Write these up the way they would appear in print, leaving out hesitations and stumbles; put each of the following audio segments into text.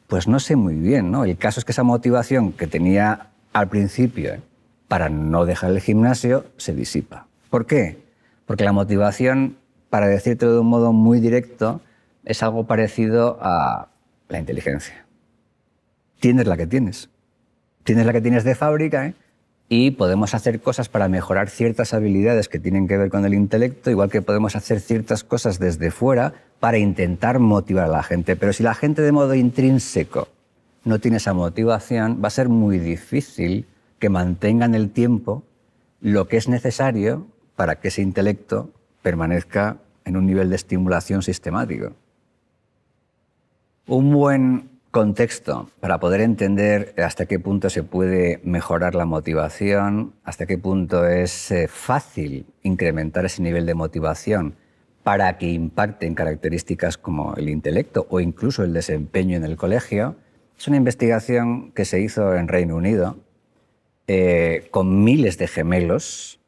Pues no sé muy bien, ¿no? El caso es que esa motivación que tenía al principio para no dejar el gimnasio se disipa. ¿Por qué? Porque la motivación, para decírtelo de un modo muy directo, es algo parecido a la inteligencia. Tienes la que tienes. Tienes la que tienes de fábrica, y podemos hacer cosas para mejorar ciertas habilidades que tienen que ver con el intelecto, igual que podemos hacer ciertas cosas desde fuera para intentar motivar a la gente. Pero si la gente de modo intrínseco no tiene esa motivación, va a ser muy difícil que mantenga en el tiempo lo que es necesario para que ese intelecto permanezca en un nivel de estimulación sistemático. Un buen contexto para poder entender hasta qué punto se puede mejorar la motivación, hasta qué punto es fácil incrementar ese nivel de motivación para que impacte en características como el intelecto o incluso el desempeño en el colegio, es una investigación que se hizo en Reino Unido con miles de gemelos.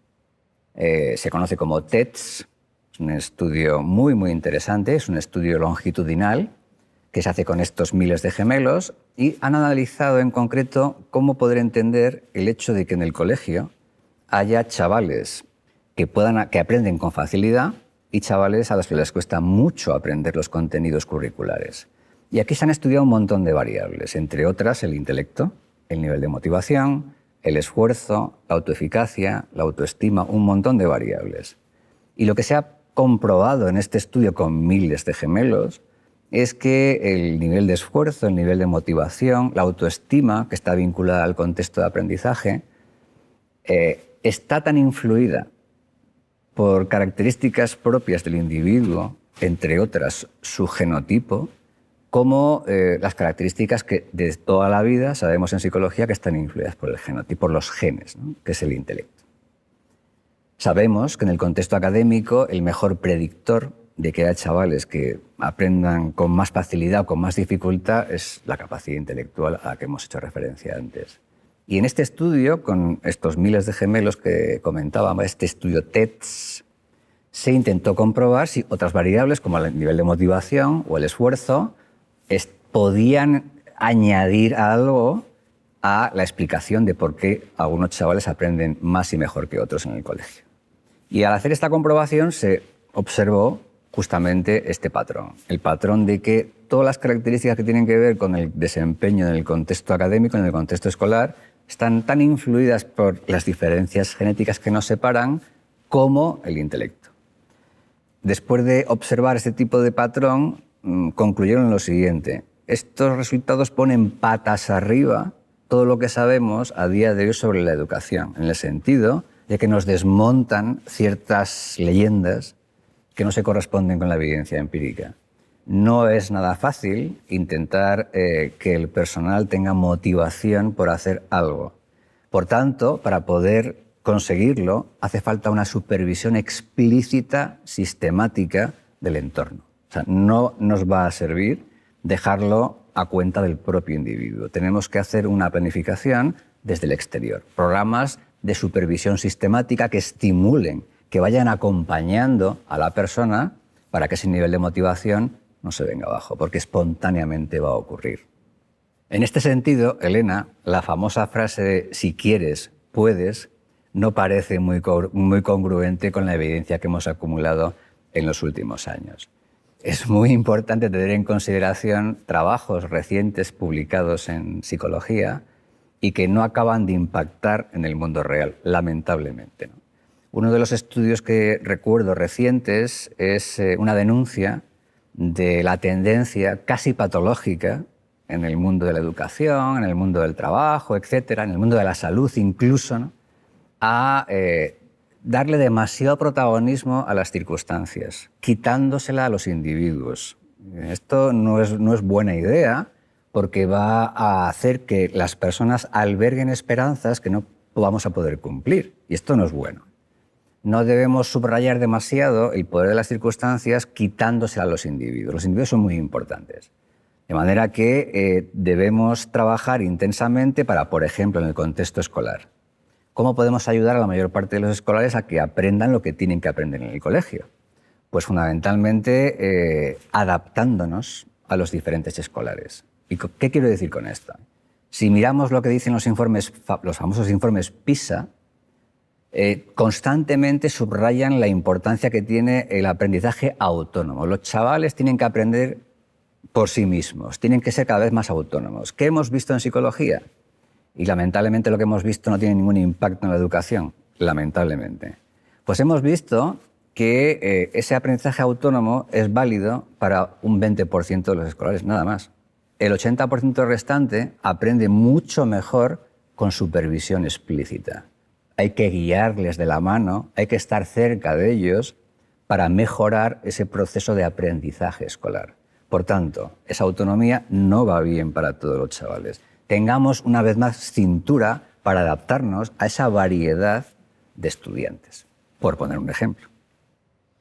Se conoce como TEDS, es un estudio muy, muy interesante, es un estudio longitudinal que se hace con estos miles de gemelos, y han analizado en concreto cómo poder entender el hecho de que en el colegio haya chavales que aprenden con facilidad y chavales a los que les cuesta mucho aprender los contenidos curriculares. Y aquí se han estudiado un montón de variables, entre otras el intelecto, el nivel de motivación, el esfuerzo, la autoeficacia, la autoestima, un montón de variables. Y lo que se ha comprobado en este estudio con miles de gemelos es que el nivel de esfuerzo, el nivel de motivación, la autoestima, que está vinculada al contexto de aprendizaje, está tan influida por características propias del individuo, entre otras su genotipo, como las características que de toda la vida sabemos en psicología que están influidas por el genotipo, por los genes, ¿no? Que es el intelecto. Sabemos que en el contexto académico el mejor predictor de que haya chavales que aprendan con más facilidad o con más dificultad es la capacidad intelectual a la que hemos hecho referencia antes. Y en este estudio, con estos miles de gemelos que comentábamos, este estudio TEDS, se intentó comprobar si otras variables como el nivel de motivación o el esfuerzo podían añadir algo a la explicación de por qué algunos chavales aprenden más y mejor que otros en el colegio. Y al hacer esta comprobación se observó justamente este patrón, el patrón de que todas las características que tienen que ver con el desempeño en el contexto académico, en el contexto escolar, están tan influidas por las diferencias genéticas que nos separan como el intelecto. Después de observar este tipo de patrón, concluyeron lo siguiente: estos resultados ponen patas arriba todo lo que sabemos a día de hoy sobre la educación, en el sentido de que nos desmontan ciertas leyendas que no se corresponden con la evidencia empírica. No es nada fácil intentar que el personal tenga motivación por hacer algo. Por tanto, para poder conseguirlo, hace falta una supervisión explícita, sistemática del entorno. O sea, no nos va a servir dejarlo a cuenta del propio individuo. Tenemos que hacer una planificación desde el exterior. Programas de supervisión sistemática que estimulen, que vayan acompañando a la persona para que ese nivel de motivación no se venga abajo, porque espontáneamente va a ocurrir. En este sentido, Elena, la famosa frase de si quieres, puedes, no parece muy congruente con la evidencia que hemos acumulado en los últimos años. Es muy importante tener en consideración trabajos recientes publicados en psicología y que no acaban de impactar en el mundo real, lamentablemente, ¿no? Uno de los estudios que recuerdo recientes es una denuncia de la tendencia casi patológica en el mundo de la educación, en el mundo del trabajo, etcétera, en el mundo de la salud incluso, ¿no?, a darle demasiado protagonismo a las circunstancias, quitándosela a los individuos. Esto no es buena idea, porque va a hacer que las personas alberguen esperanzas que no vamos a poder cumplir, y esto no es bueno. No debemos subrayar demasiado el poder de las circunstancias quitándose a los individuos. Los individuos son muy importantes. De manera que debemos trabajar intensamente para, por ejemplo, en el contexto escolar, ¿cómo podemos ayudar a la mayor parte de los escolares a que aprendan lo que tienen que aprender en el colegio? Pues fundamentalmente adaptándonos a los diferentes escolares. ¿Y qué quiero decir con esto? Si miramos lo que dicen los famosos informes PISA, constantemente subrayan la importancia que tiene el aprendizaje autónomo. Los chavales tienen que aprender por sí mismos, tienen que ser cada vez más autónomos. ¿Qué hemos visto en psicología? Y lamentablemente lo que hemos visto no tiene ningún impacto en la educación, lamentablemente. Pues hemos visto que ese aprendizaje autónomo es válido para un 20% de los escolares, nada más. El 80% restante aprende mucho mejor con supervisión explícita. Hay que guiarles de la mano, hay que estar cerca de ellos para mejorar ese proceso de aprendizaje escolar. Por tanto, esa autonomía no va bien para todos los chavales. Tengamos una vez más cintura para adaptarnos a esa variedad de estudiantes, por poner un ejemplo.